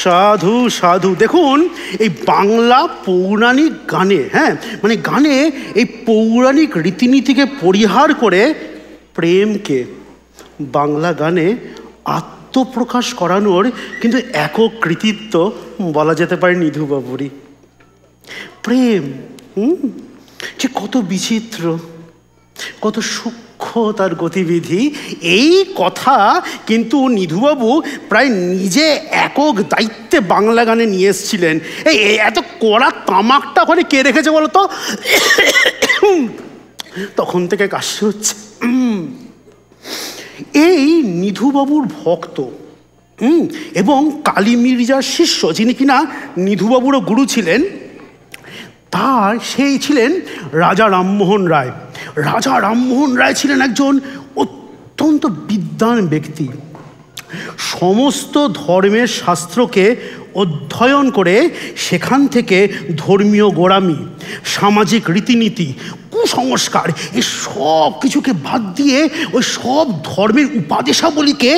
সাধু সাধু। দেখুন, এই বাংলা পৌরাণিক গানে, মানে গানে এই পৌরাণিক রীতিনীতিকে পরিহার করে প্রেমকে বাংলা গানে আত্মপ্রকাশ করানোর কিন্তু একক কৃতিত্ব বলা যেতে পারে নিধুবাবুরই। প্রেম যে কত বিচিত্র, কত সূক্ষ্ম তার গতিবিধি, এই কথা কিন্তু নিধুবাবু প্রায় নিজে একক দায়িত্বে বাংলা গানে নিয়ে এসেছিলেন। এই এত কড়া তামাকটা ওখানে কে রেখেছে বলো তো? তখন থেকে কাশি হচ্ছে। এই নিধুবাবুর ভক্ত এবং কালী মির্জার শিষ্য, যিনি কিনা নিধুবাবুরও গুরু ছিলেন, সেই ছিলেন রাজা রামমোহন রায়। রাজা রামমোহন রায় ছিলেন একজন অত্যন্ত বিদ্বান ব্যক্তি। সমস্ত ধর্মের শাস্ত্রকে অধ্যয়ন করে সেখান থেকে ধর্মীয় গোঁড়ামি, সামাজিক রীতিনীতি, কুসংস্কার, এই সব কিছুকে বাদ দিয়ে ওই সব ধর্মের উপদেশাবলীকে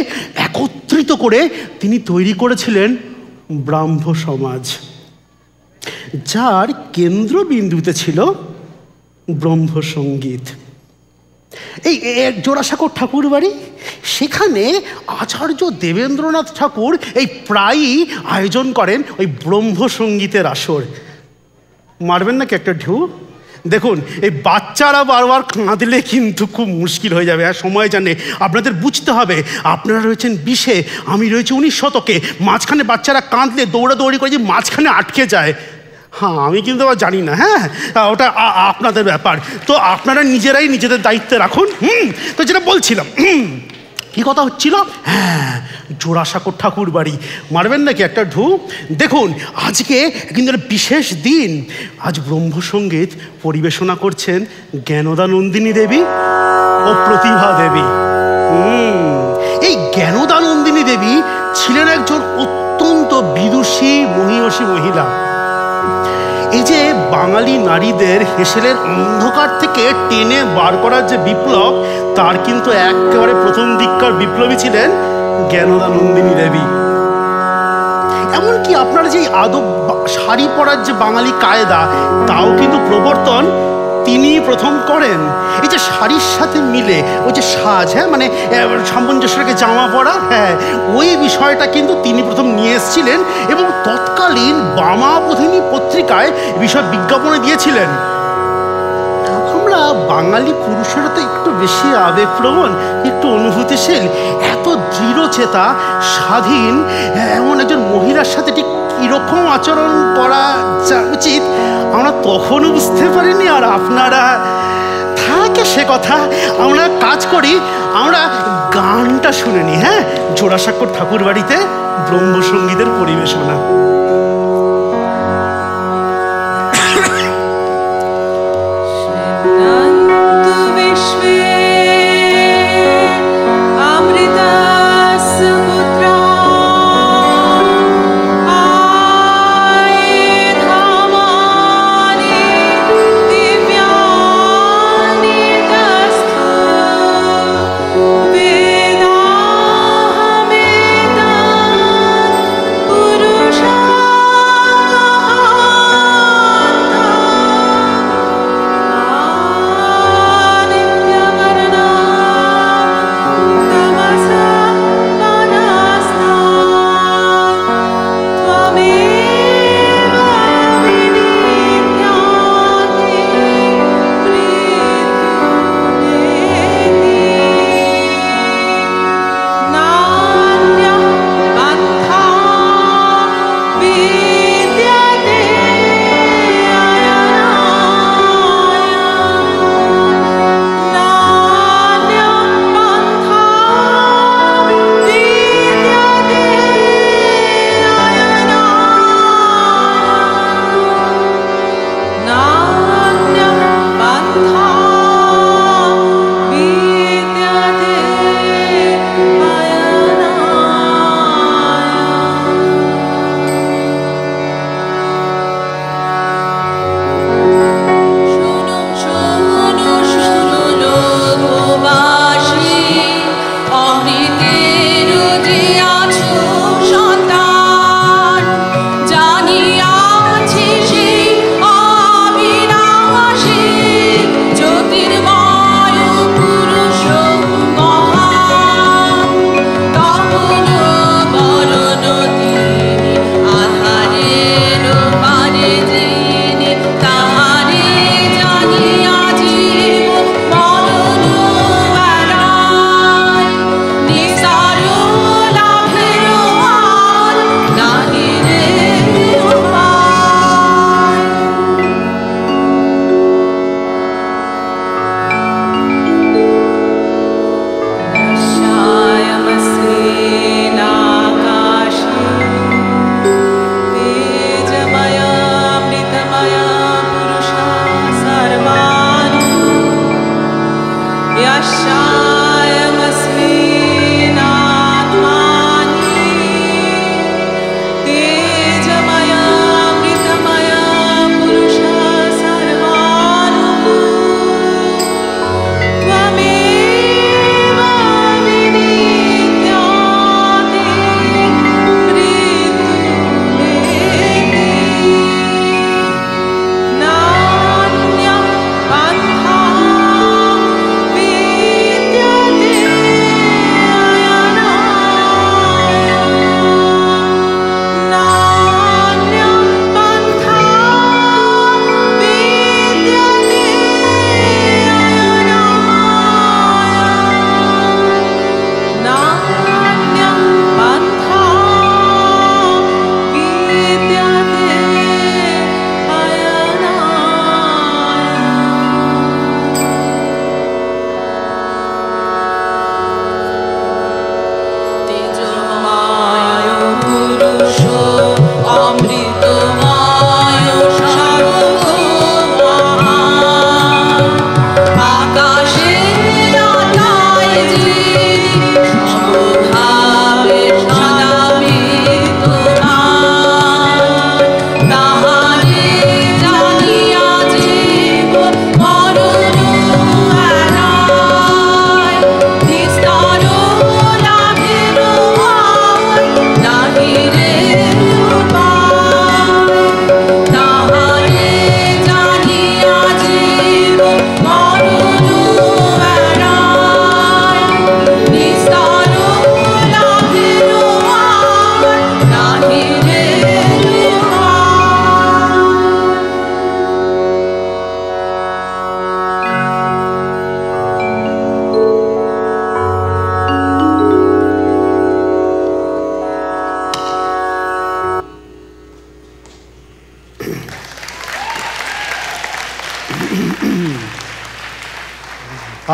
একত্রিত করে তিনি তৈরি করেছিলেন ব্রাহ্ম সমাজ, যার কেন্দ্রবিন্দুতে ছিল ব্রহ্মসঙ্গীত। এই জোড়াসাঁকোর ঠাকুর বাড়ি, সেখানে আচার্য দেবেন্দ্রনাথ ঠাকুর এই প্রায়ই আয়োজন করেন ওই ব্রহ্মসঙ্গীতের আসর। মারবেন নাকি একটা ঢেউ? দেখুন, এই বাচ্চারা বারবার কাঁদলে কিন্তু খুব মুশকিল হয়ে যাবে। আর সময় জানে, আপনাদের বুঝতে হবে, আপনারা রয়েছেন 20-এ, আমি রয়েছি 19 শতকে। মাঝখানে বাচ্চারা কাঁদলে দৌড়াদৌড়ি করে যে মাঝখানে আটকে যায়, আমি কিন্তু আবার জানি না। ওটা আপনাদের ব্যাপার। তো আপনারা নিজেরাই নিজেদের দায়িত্বে রাখুন। তো যেটা বলছিলাম, কি কথা হচ্ছিল? জোড়াসাঁকোর ঠাকুর বাড়ি। মারবেন নাকি একটা ঢু? দেখুন, আজকে কিন্তু বিশেষ দিন। আজ ব্রহ্মসঙ্গীত পরিবেশনা করছেন জ্ঞানদানন্দিনী দেবী ও প্রতিভা দেবী। এই জ্ঞানদানন্দিনী দেবী ছিলেন একজন অত্যন্ত বিদুষী মহীয়সী মহিলা। এই যে বাঙালি নারীদের হেসেলের অন্ধকার থেকে টেনে বার করার যে বিপ্লব, তার কিন্তু একেবারে প্রথম দিককার বিপ্লবী ছিলেন জ্ঞানদানন্দিনী দেবী। এমনকি আপনারা যে আদব শাড়ি পরার যে বাঙালি কায়দা, তাও কিন্তু প্রবর্তন তিনি প্রথম করেন। এই যে শাড়ির সাথে মিলে ওই যে সাজ, মানে সামঞ্জস্যকে জামা পরা, ওই বিষয়টা কিন্তু তিনি প্রথম নিয়ে এসেছিলেন এবং তৎকালীন বামাবোধিনী পত্রিকায় বিষয় বিজ্ঞাপনে দিয়েছিলেন। আমরা বাঙালি পুরুষেরা তো একটু বেশি আবেগপ্রবণ, একটু অনুভূতিশীল। এত দৃঢ়চেতা, স্বাধীন এমন একজন মহিলার সাথে ঠিক কীরকম আচরণ করা উচিত আমরা তখনও বুঝতে পারিনি। আর আপনারা থাকে সে কথা, আমরা কাজ করি, আমরা গানটা শুনে নিই। জোড়াসাঁকোর ঠাকুর বাড়িতে ব্রহ্মসঙ্গীতের পরিবেশনা। Puruෂ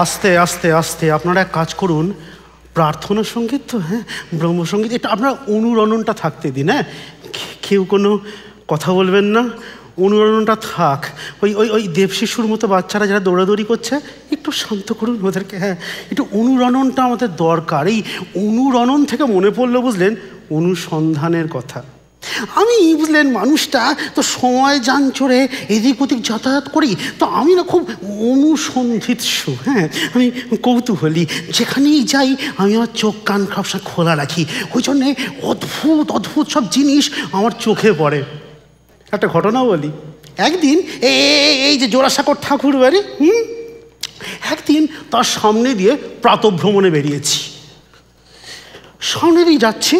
আস্তে আস্তে আস্তে। আপনারা এক কাজ করুন, প্রার্থনা সঙ্গীত তো, হ্যাঁ ব্রহ্মসঙ্গীত, এটা আপনার অনুরণনটা থাকতে দিন। হ্যাঁ, কেউ কোনো কথা বলবেন না, অনুরণনটা থাক। ওই ওই ওই দেবশিশুর মতো বাচ্চারা যারা দৌড়াদৌড়ি করছে, একটু শান্ত করুন ওদেরকে। হ্যাঁ, একটু অনুরণনটা আমাদের দরকার। এই অনুরণন থেকে মনে পড়লো, বুঝলেন, অনুসন্ধানের কথা। আমি বুঝলেন মানুষটা তো সময় যান চড়ে এদিক ওদিক যাতায়াত করি, তো আমি না খুব অনুসন্ধিৎসু। হ্যাঁ, আমি কৌতূহলী, যেখানেই যাই আমি আমার চোখ কান সবসময় খোলা রাখি। ওই জন্যে অদ্ভুত অদ্ভুত সব জিনিস আমার চোখে পড়ে। একটা ঘটনা বলি। একদিন এই যে জোড়াসাঁকোর ঠাকুর বাড়ি, একদিন তার সামনে দিয়ে প্রাতঃভ্রমণে বেরিয়েছি। সামনে দিয়ে যাচ্ছি,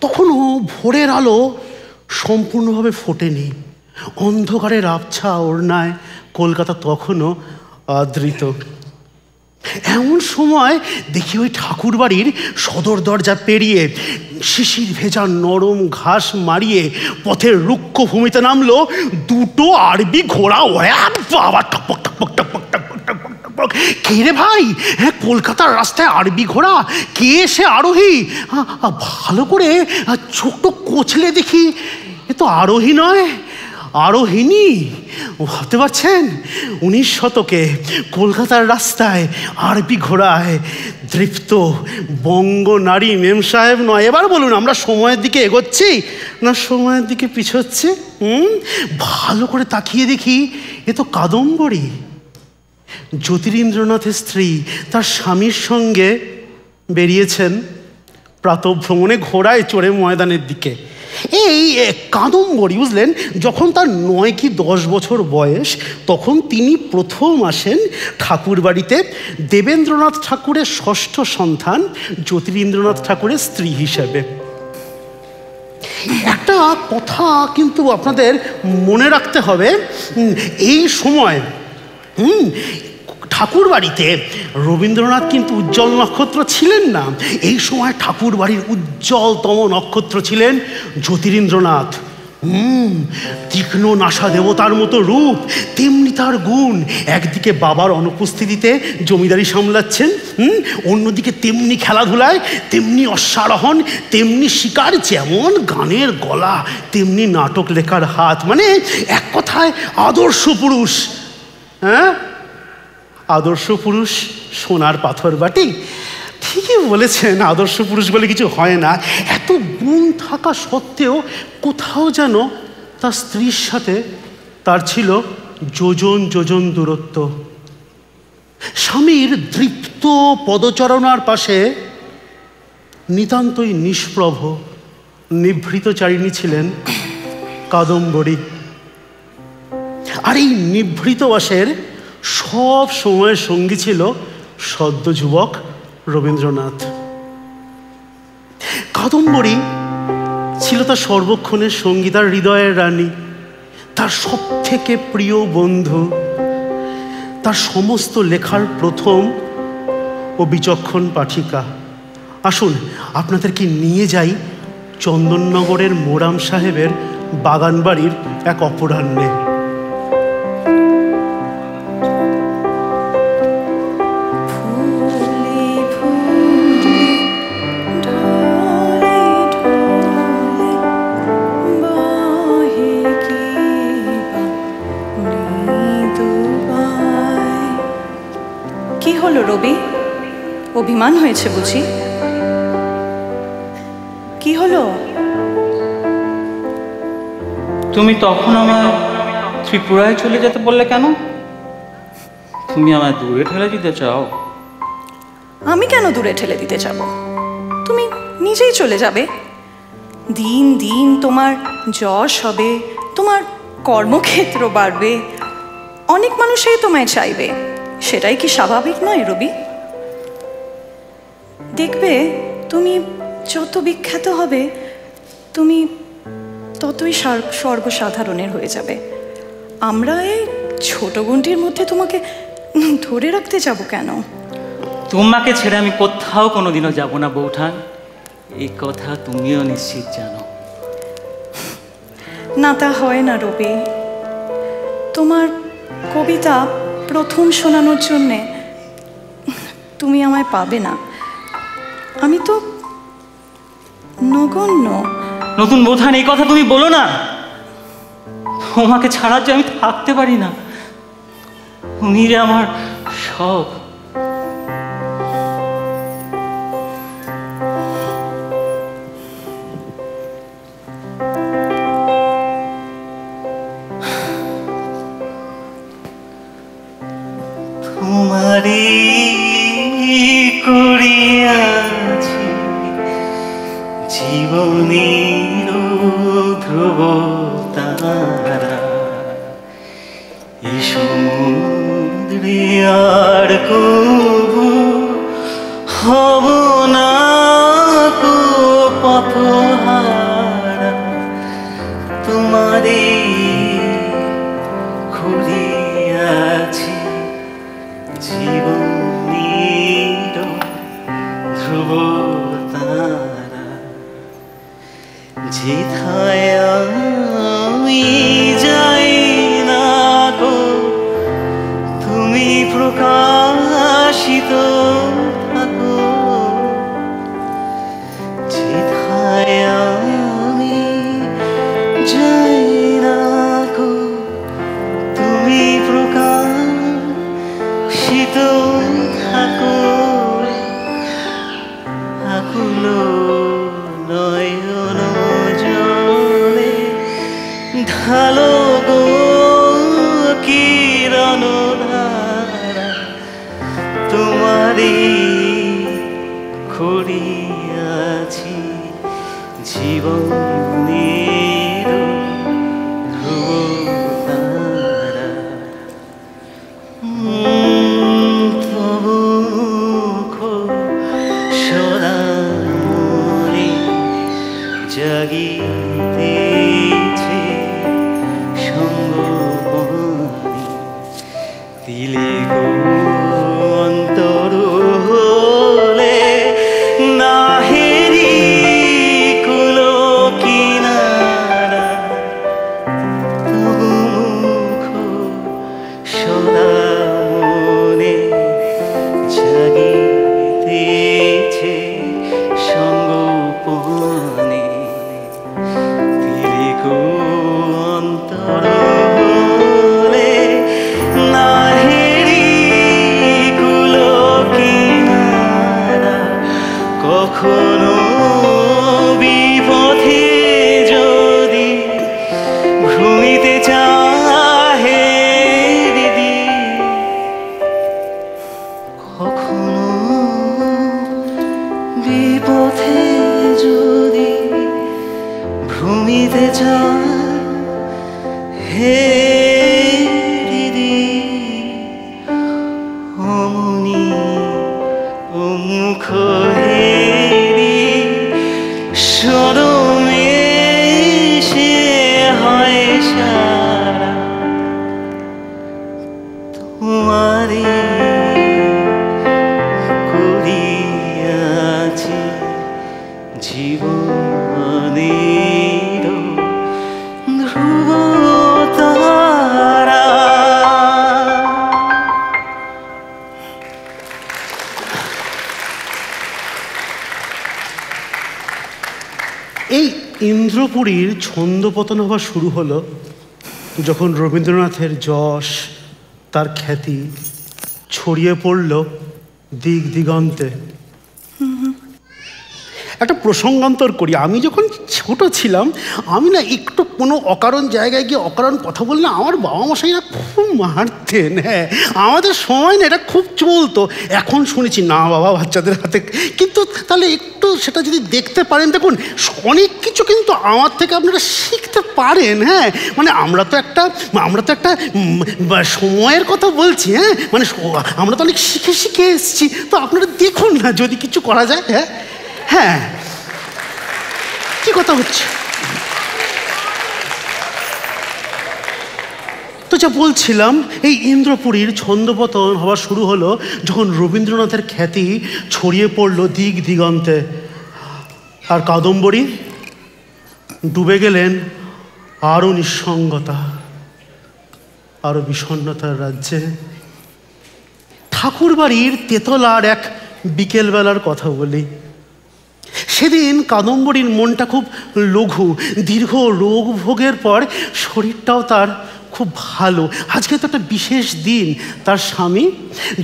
তখনও ভোরের আলো সম্পূর্ণভাবে ফোটেনি। অন্ধকারের আবছা ওড়নায় কলকাতা তখনও আদৃত। এমন সময় দেখি ওই ঠাকুর বাড়ির সদর দরজা পেরিয়ে শিশির ভেজা নরম ঘাস মারিয়ে পথের রুক্ষ ভূমিতে নামলো দুটো আরবি ঘোড়া। বাবা, টকপক টকপক টকপক টকপক টকপক টকপক। কে রে ভাই? হ্যাঁ, কলকাতার রাস্তায় আরবি ঘোড়া, কে সে আরোহী? ভালো করে চোখটা কচলে দেখি, এ তো আরোহী নয়, আরোহিণী। ভাবতে পারছেন, 19 শতকে কলকাতার রাস্তায় আরবি ঘোড়ায় দৃপ্ত বঙ্গ নারী মেম সাহেব নয়। এবার বলুন, আমরা সময়ের দিকে এগোচ্ছি না সময়ের দিকে পিছোচ্ছি? ভালো করে তাকিয়ে দেখি, এ তো কাদম্বরী, জ্যোতিরিন্দ্রনাথের স্ত্রী। তার স্বামীর সঙ্গে বেরিয়েছেন প্রাতঃভ্রমণে ঘোড়ায় চড়ে ময়দানের দিকে। এই কাদম্বরী, বুঝলেন, যখন তার 9 কি 10 বছর বয়স, তখন তিনি প্রথম আসেন ঠাকুর বাড়িতে দেবেন্দ্রনাথ ঠাকুরের ষষ্ঠ সন্তান জ্যোতিরিন্দ্রনাথ ঠাকুরের স্ত্রী হিসেবে। একটা কথা কিন্তু আপনাদের মনে রাখতে হবে, এই সময় ঠাকুর বাড়িতে রবীন্দ্রনাথ কিন্তু উজ্জ্বল নক্ষত্র ছিলেন না। এই সময় ঠাকুর বাড়ির উজ্জ্বলতম নক্ষত্র ছিলেন জ্যোতিরিন্দ্রনাথ। তীক্ষ্ণ নাসা দেবতার মতো রূপ, তেমনি তার গুণ। একদিকে বাবার অনুপস্থিতিতে জমিদারি সামলাচ্ছেন, অন্যদিকে তেমনি খেলাধুলায়, তেমনি অশ্বারোহণ, তেমনি শিকার। যেমন গানের গলা, তেমনি নাটক লেখার হাত। মানে এক কথায় আদর্শ পুরুষ। হ্যাঁ, আদর্শ পুরুষ সোনার পাথর বাটি। ঠিকই বলেছেন, আদর্শ পুরুষ বলে কিছু হয় না। এত গুণ থাকা সত্ত্বেও কোথাও যেন তার স্ত্রীর সাথে তার ছিল যোজন যোজন দূরত্ব। স্বামীর দৃপ্ত পদচারণার পাশে নিতান্তই নিষ্প্রভ নিভৃতচারিণী ছিলেন কাদম্বরী। আর এই নিভৃতবাসের সব সময়ের সঙ্গী ছিল সদ্য যুবক রবীন্দ্রনাথ। কাদম্বরী ছিল তার সর্বক্ষণের সঙ্গী, তার হৃদয়ের রানী, তার সব থেকে প্রিয় বন্ধু, তার সমস্ত লেখার প্রথম ও বিচক্ষণ পাঠিকা। আসুন আপনাদেরকে নিয়ে যাই চন্দননগরের মোরাম সাহেবের বাগান বাড়ির এক অপরাহ্নে। রবি, অভিমান হয়েছে বুঝি? কি হলো? তুমি তখন আমায় ত্রিপুরায় চলে যেতে বললে কেন? তুমি আমায় দূরে ঠেলে দিতে চাও? আমি কেন দূরে ঠেলে দিতে যাব? তুমি নিজেই চলে যাবে। দিন দিন তোমার যশ হবে, তোমার কর্মক্ষেত্র বাড়বে, অনেক মানুষই তোমায় চাইবে। সেটাই কি স্বাভাবিক নয় রবি? দেখবে তুমি যত বিখ্যাত হবে, তুমি ততই সর্বসাধারণের হয়ে যাবে। আমরা এই ছোট গণ্ডির মধ্যে তোমাকে ধরে রাখতে যাব কেন? তোমাকে ছেড়ে আমি কোথাও কোনোদিনও যাব না বৌঠান, এই কথা তুমিও নিশ্চিত জানো। না, তা হয় না রবি। তোমার কবিতা প্রথম শোনানোর জন্যে তুমি আমায় পাবে না। আমি তো নগণ্য। নতুন বোধান, এই কথা তুমি বলো না। তোমাকে ছাড়া যে আমি থাকতে পারি না। তুমি যে আমার সব। তোমারই করিয়াছি জীবনের ধ্রুব তারা, এই সমুদ্রে আর কবু হব না কো পথহারা। তোমারই করিয়াছি জীবনের ধ্রুব তারা, যেথায় আমি যাই না গো তুমি প্রকাশিত থাকো। যেথায় আমি যাই না গো তুমি প্রকাশিত থাকো। আকুল নয়ন জলে ঢালো গো কিরণ ধারা, তোমারই করিয়াছি জীবনের ধ্রুব তারা। তবু সদা মনে জাগিতেছে সঙ্গপনে, দিলে গো অন্তর হলে নাহেরি কুলো কিনারা। তবু মুখ সদা মনে জাগিতেছে সঙ্গপনে, দিলে গো অন্তর হলে নাহেরি কুলো কিনারা। কখনো বিপথে যদি ভ্রমিতে চাহে দিদি, কখনো বিপথে যদি ভ্রমিতে চায় হে দিদি, অমনি মুখ হেরি সরমে সে হয় সারা। তোমারে করিয়াছি জীবনের ধ্রুব তারা। এই ইন্দ্রপুরীর ছন্দপতন হওয়া শুরু হলো যখন রবীন্দ্রনাথের যশ, তার খ্যাতি ছড়িয়ে পড়ল দিক দিগন্তে। একটা প্রসঙ্গান্তর করি, আমি যখন ছোট ছিলাম আমি না একটু কোনো অকারণ জায়গায় গিয়ে অকারণ কথা বললে আমার বাবা মশাইরা খুব মারতেন। হ্যাঁ, আমাদের সময় না এটা খুব চলতো। এখন শুনেছি না বাবা বাচ্চাদের হাতে, কিন্তু তাহলে একটু সেটা যদি দেখতে পারেন, দেখুন অনেক কিছু কিন্তু আমার থেকে আপনারা শিখতে পারেন। হ্যাঁ, মানে আমরা তো একটা সময়ের কথা বলছি। হ্যাঁ, মানে আমরা তো অনেক শিখে শিখে এসেছি। তো আপনারা দেখুন না যদি কিছু করা যায়। হ্যাঁ হ্যাঁ, কি কথা হচ্ছে? তো যা বলছিলাম, এই ইন্দ্রপুরীর ছন্দপতন হওয়া শুরু হলো যখন রবীন্দ্রনাথের খ্যাতি ছড়িয়ে পড়ল দিক দিগন্তে। আর কাদম্বরী ডুবে গেলেন আরও নিঃসঙ্গতা, আরও বিষণ্ণতার রাজ্যে। ঠাকুর বাড়ির তেতলার এক বিকেলবেলার কথা বলি। সেদিন কাদম্বরীর মনটা খুব লঘু। দীর্ঘ রোগ ভোগের পর শরীরটাও তার খুব ভালো। আজকে তো একটা বিশেষ দিন। তার স্বামী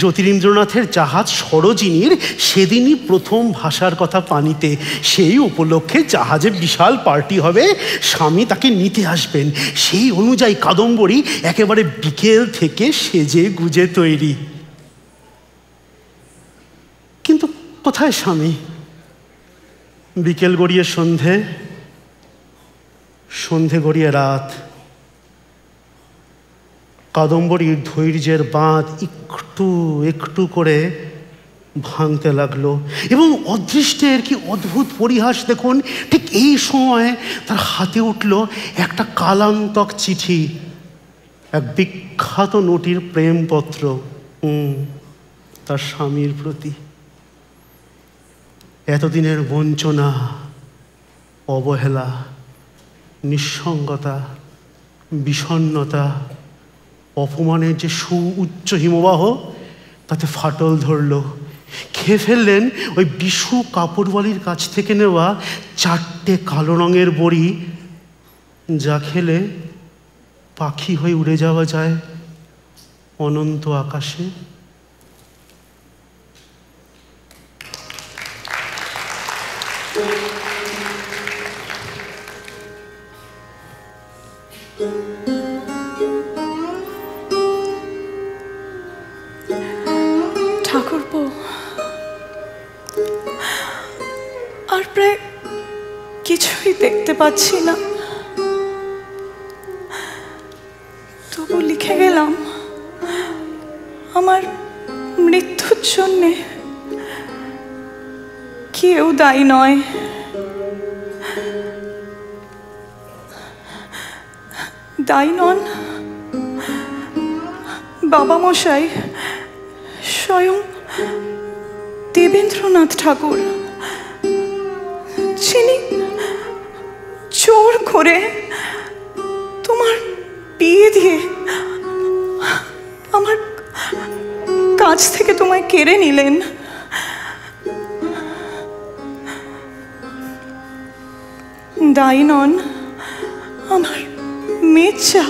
জ্যোতিরিন্দ্রনাথের জাহাজ সরোজিনীর সেদিনই প্রথম ভাসার কথা পানিতে। সেই উপলক্ষে জাহাজে বিশাল পার্টি হবে, স্বামী তাকে নিতে আসবেন। সেই অনুযায়ী কাদম্বরী একেবারে বিকেল থেকে সেজে গুজে তৈরি। কিন্তু কোথায় স্বামী? বিকেল গড়িয়ে সন্ধে, সন্ধে গড়িয়ে রাত। কাদম্বরীর ধৈর্যের বাঁধ একটু একটু করে ভাঙতে লাগলো। এবং অদৃষ্টের কি অদ্ভুত পরিহাস দেখুন, ঠিক এই সময় তার হাতে উঠল একটা কালান্তক চিঠি, এক বিখ্যাত নটির প্রেমপত্র তার স্বামীর প্রতি। এতদিনের বঞ্চনা, অবহেলা, নিঃসঙ্গতা, বিষণ্ণতা, অপমানের যে সুউচ্চ হিমবাহ, তাতে ফাটল ধরল। খেয়ে ফেললেন ওই বিশু কাপড়ওয়ালির কাছ থেকে নেওয়া 4টে কালো রঙের বড়ি, যা খেলে পাখি হয়ে উড়ে যাওয়া যায় অনন্ত আকাশে। ঠাকুরপো, আর প্রায় কিছুই দেখতে পাচ্ছি না, তবু লিখে গেলাম আমার মৃত্যুর জন্যে কেউ দায়ী নয়। দায়ী নন বাবা মশাই, স্বয়ং দেবেন্দ্রনাথ ঠাকুর, যিনি জোর করে তোমার বিয়ে দিয়ে আমার কাছ থেকে তোমায় কেড়ে নিলেন। দায়ী নন আমার মেচ্ছা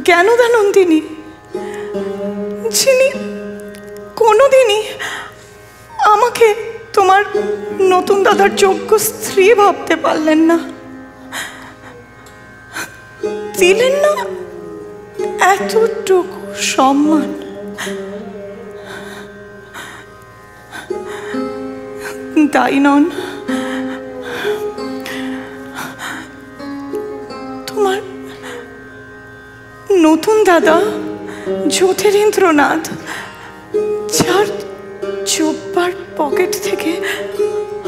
জ্ঞানদানন্দিনী, যিনি কোনোদিনই আমাকে তোমার নতুন দাদার যোগ্য স্ত্রী ভাবতে পারলেন না, দিলেন না এতটুকু সম্মান। দায়ী নন তোমার নতুন দাদা জ্যোতিরিন্দ্রনাথ, যার জব্বার পকেট থেকে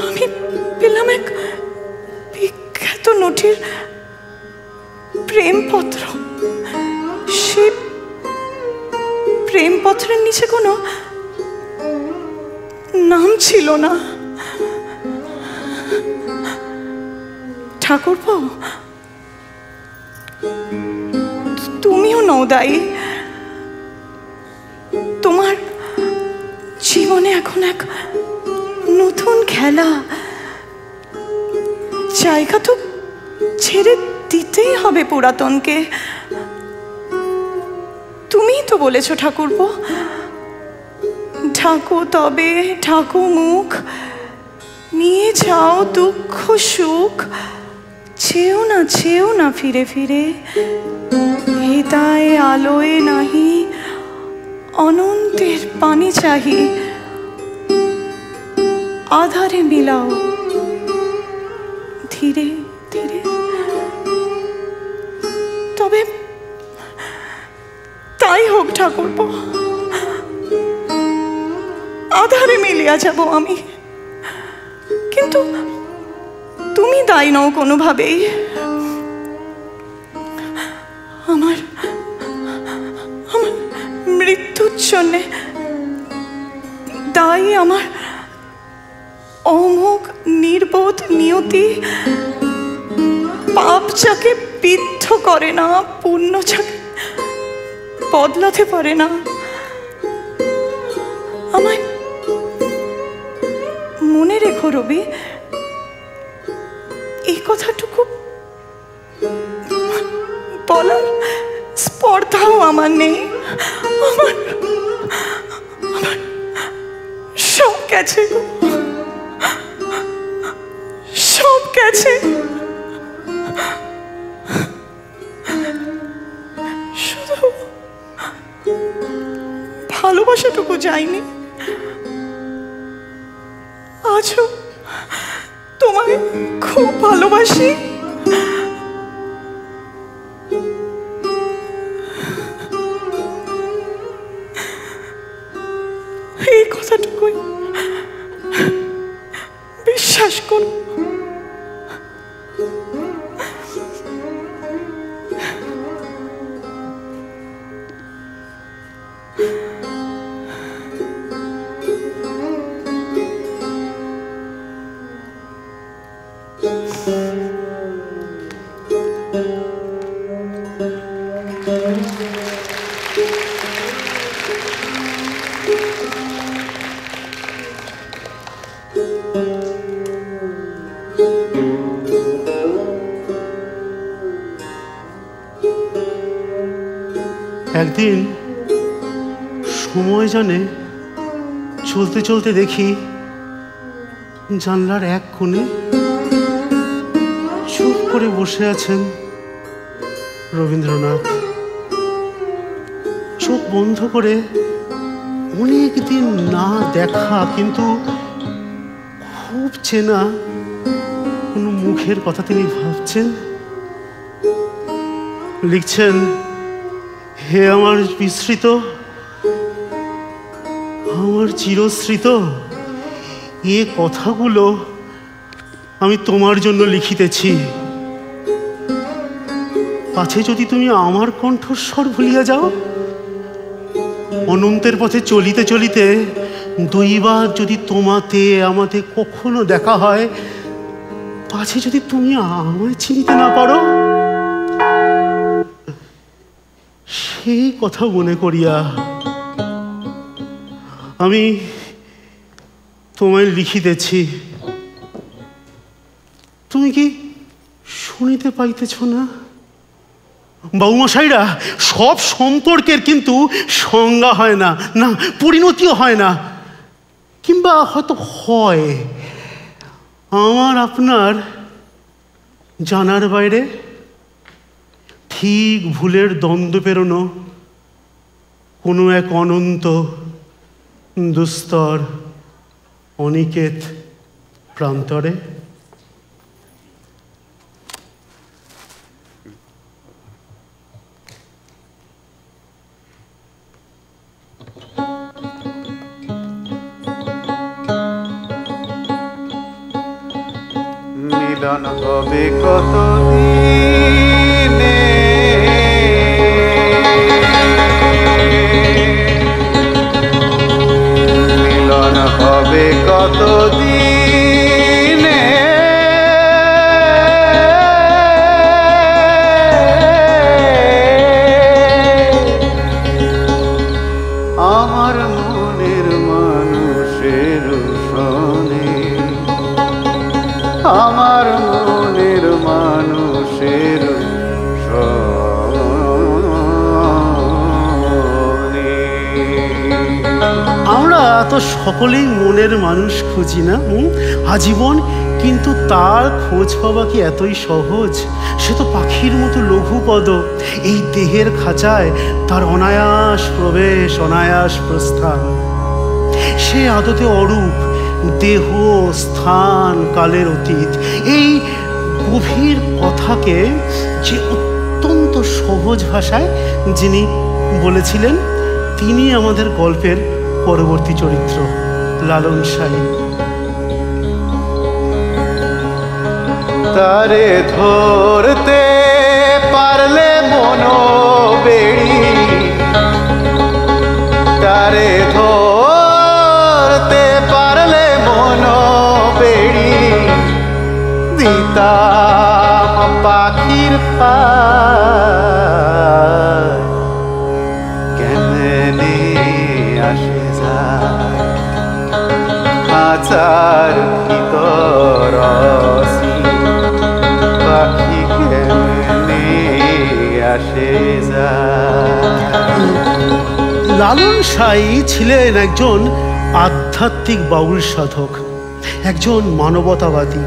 আমি পেলাম এক বিখ্যাত নটির প্রেমপত্র। সে প্রেমপত্রের নিচে কোনো নাম ছিল না। ঠাকুরপো, তুমিও নও দায়ী। তোমার জীবনে এখন এক নতুন খেলা, জায়গা তো ছেড়ে দিতেই হবে পুরাতনকে। তুমিই তো বলেছ ঠাকুরপো, ঢাকো তবে ঢাকো মুখ, নিয়ে যাও দুঃখ সুখ, চেও না ফিরে ফিরে, হৃদয় আলোয় নাহি অনন্তের পানি চাহি, আধারে মিলাও ধীরে ধীরে। তবে তাই হোক ঠাকুরপো, আধারে মিলিয়া যাব আমি, কিন্তু তুমি দায়ী নও কোনোভাবেই। আমার মৃত্যুর জন্যে দায়ী আমার অমোঘ নির্বোধ নিয়তি। পাপ যাকে বিদ্ধ করে না, পুণ্য যাকে বদলাতে পারে না, আমায় মনে রেখো রবি, এই কথাটুকু বলার স্পর্ধাও আমার নেই। আমার সব গেছে, সব গেছে। শুধু ভালোবাসাটুকু যায়নি। আজও তোমায় খুব ভালোবাসি। এই কথাটুকুই বিশ্বাস করো। একদিন সময় জানে চলতে চলতে দেখি জানলার এক কোণে চুপ করে বসে আছেন রবীন্দ্রনাথ। চোখ বন্ধ করে অনেক দিন না দেখা কিন্তু খুব চেনা কোনো মুখের কথা তিনি ভাবছেন, লিখছেন, হে আমার বিস্মৃত, আমার চিরস্মৃত, এ কথাগুলো আমি তোমার জন্য লিখিতেছি। পাছে যদি তুমি আমার কণ্ঠস্বর ভুলিয়া যাও, অনন্তের পথে চলিতে চলিতে দৈবাৎ যদি তোমাতে আমাতে কখনো দেখা হয়, পাছে যদি তুমি আমায় চিনতে না পারো, সেই কথা মনে করিয়া আমি তোমায় লিখিতেছি। তুমি কি শুনিতে পাইতেছ না? বাবুমশাইরা, সব সম্পর্কের কিন্তু সংজ্ঞা হয় না, না পরিণতিও হয় না, কিংবা হয়তো হয় আমার আপনার জানার বাইরে। ঠিক ভুলের দ্বন্দ্ব পেরোনো কোনো এক অনন্ত দুস্তর অনিকেত প্রান্তরে। মিলন হবে কতদিনে, মিলন হবে কতদিনে, আমার মনের মানুষের সনে, আমার মনের মানুষের সনে। আমরা তো সকলেই মনের মানুষ খুঁজি না আজীবন, কিন্তু তার খোঁজ পাওয়া কি এতই সহজ? সে তো পাখির মতো লঘুপদ, এই দেহের খাঁচায় তার অনায়াস প্রবেশ, অনায়াস প্রস্থান। সে আদতে অরূপ, দেহ স্থান কালের অতীত। এই গভীর কথাকে যে অত্যন্ত সহজ ভাষায় যিনি বলেছিলেন, তিনি আমাদের গল্পের পরবর্তী চরিত্র লালন সাঁই। তারে ধরতে পারলে মনো বেড়ি, তারে ধরতে পারলে মনো বেড়ি, দিতাম পাখির পায়, কেমনে আসে যায় সার ভিতর পাখি কেমনে আসে যায়। লালন সাঁই ছিলেন একজন আধ্যাত্মিক বাউল সাধক, একজন মানবতাবাদী,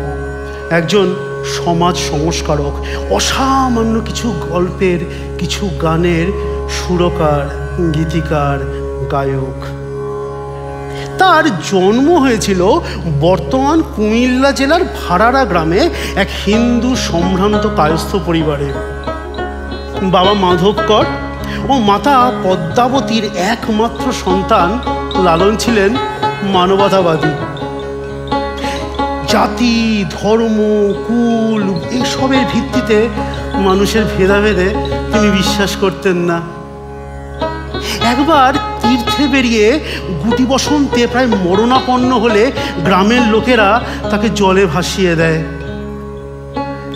একজন সমাজ সংস্কারক, অসামান্য কিছু গল্পের, কিছু গানের সুরকার, গীতিকার, গায়ক। তার জন্ম হয়েছিল বর্তমান কুমিল্লা জেলার ভাড়ারা গ্রামে এক হিন্দু সম্ভ্রান্ত কায়স্থ পরিবারে। বাবা মাধব কর ও মাতা পদ্মাবতীর একমাত্র সন্তান লালন ছিলেন মানবতাবাদী। জাতি, ধর্ম, কুল এসবের ভিত্তিতে মানুষের ভেদাভেদে তিনি বিশ্বাস করতেন না। একবার তীর্থে বেরিয়ে গুটি বসন্তে প্রায় মরণাপন্ন হলে গ্রামের লোকেরা তাকে জলে ভাসিয়ে দেয়।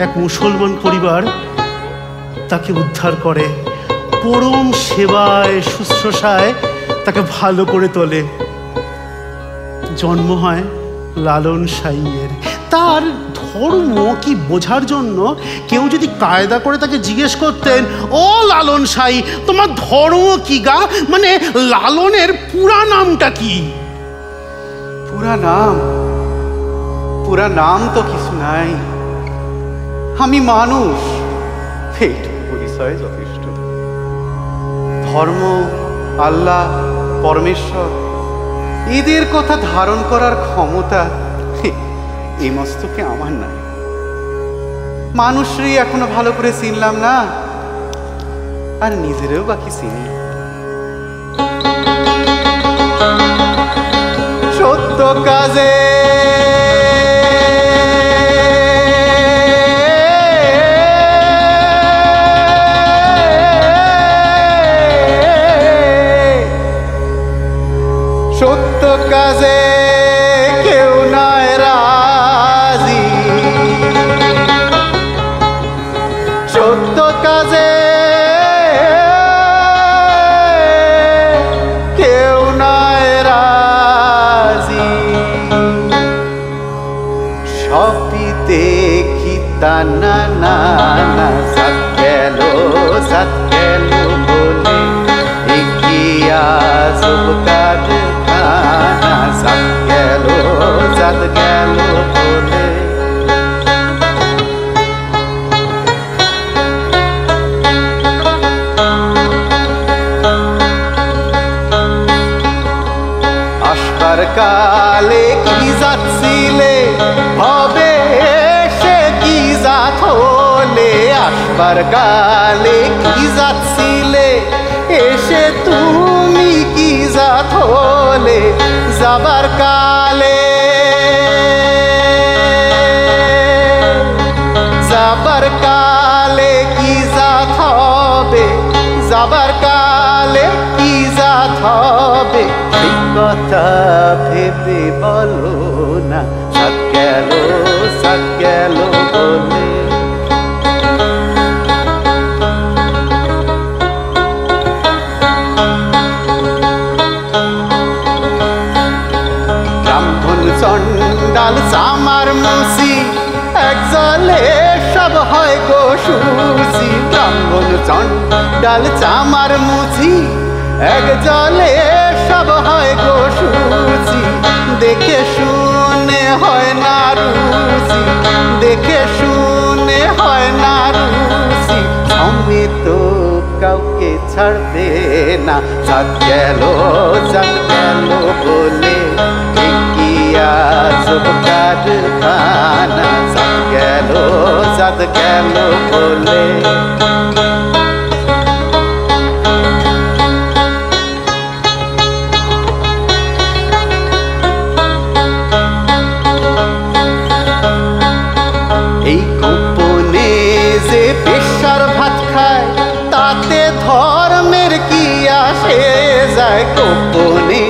এক মুসলমান পরিবার তাকে উদ্ধার করে, পরম সেবায় শুশ্রূষায় তাকে ভালো করে তোলে। জন্ম হয় লালন সাঁইয়ের। তার ধর্ম কি বোঝার জন্য কেউ যদি কায়দা করে তাকে জিজ্ঞেস করতেন, ও লালন সাঁই তোমার ধর্ম কি গা, মানে লালনের পুরা নামটা কি? পুরা নাম তো কিছু নাই, আমি মানুষ, এইটুকু পরিচয় যথেষ্ট। ধর্ম, আল্লাহ, পরমেশ্বর এদের কথা ধারণ করার ক্ষমতা এই মস্তকে আমার নাই। মানুষরই এখনো ভালো করে চিনলাম না, আর নিজেরও বাকি চিনি। সত্য কাজে সত্য কাজে কেউ নয় রাজি, সত্য কাজে কেউ নয় রাজি। সবই দেখি তা না না না, সাত গেল বলে এগিয়া সব কাজ খানা, সাত গেল বলে। আসবার কালে কি যাচ্ছিলে, হবে সে কি জাত হলে। আসবার কালে কি যাচ্ছিলে, এসে তুমি কি জাত হলে। যাবার কালে কি জাত হবে, যাবার কালে কি জাত হবে, সেই কথা ভেবে বলো না। সাত গেল বলে। ব্রাহ্মণ চণ্ডাল চামার মুসি, এক জলে সব হয় গো সুসি। ব্রাহ্মণ চণ্ডাল চামার মুসি, এক জলে সব হয় গো সুসি। দেখে শুনে হয় না রুচি, দেখে শুনে হয় না রুচি। সমেত কাউকে ছাড়বে না। সাত গেল বলে এগিয়া সব কাজ খানা, সাত গেল বলে। এই গোপনে যে বেশ্যার ভাত খায়, তাতে ধর্মের কি আসে যায়। গোপনে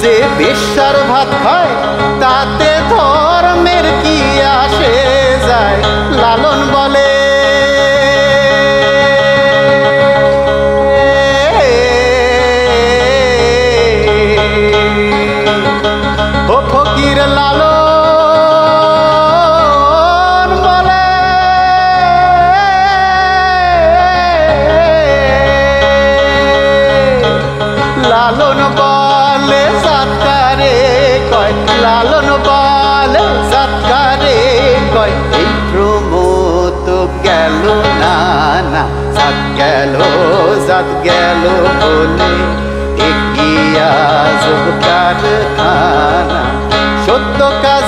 যে বেশ্যার ভাত খায়, তাতে ধর্মের কি আসে যায়। লালন বলে ও ফকির লালন রাত গেল বলে এগিয়া যাব কারখানা সত্য কাজ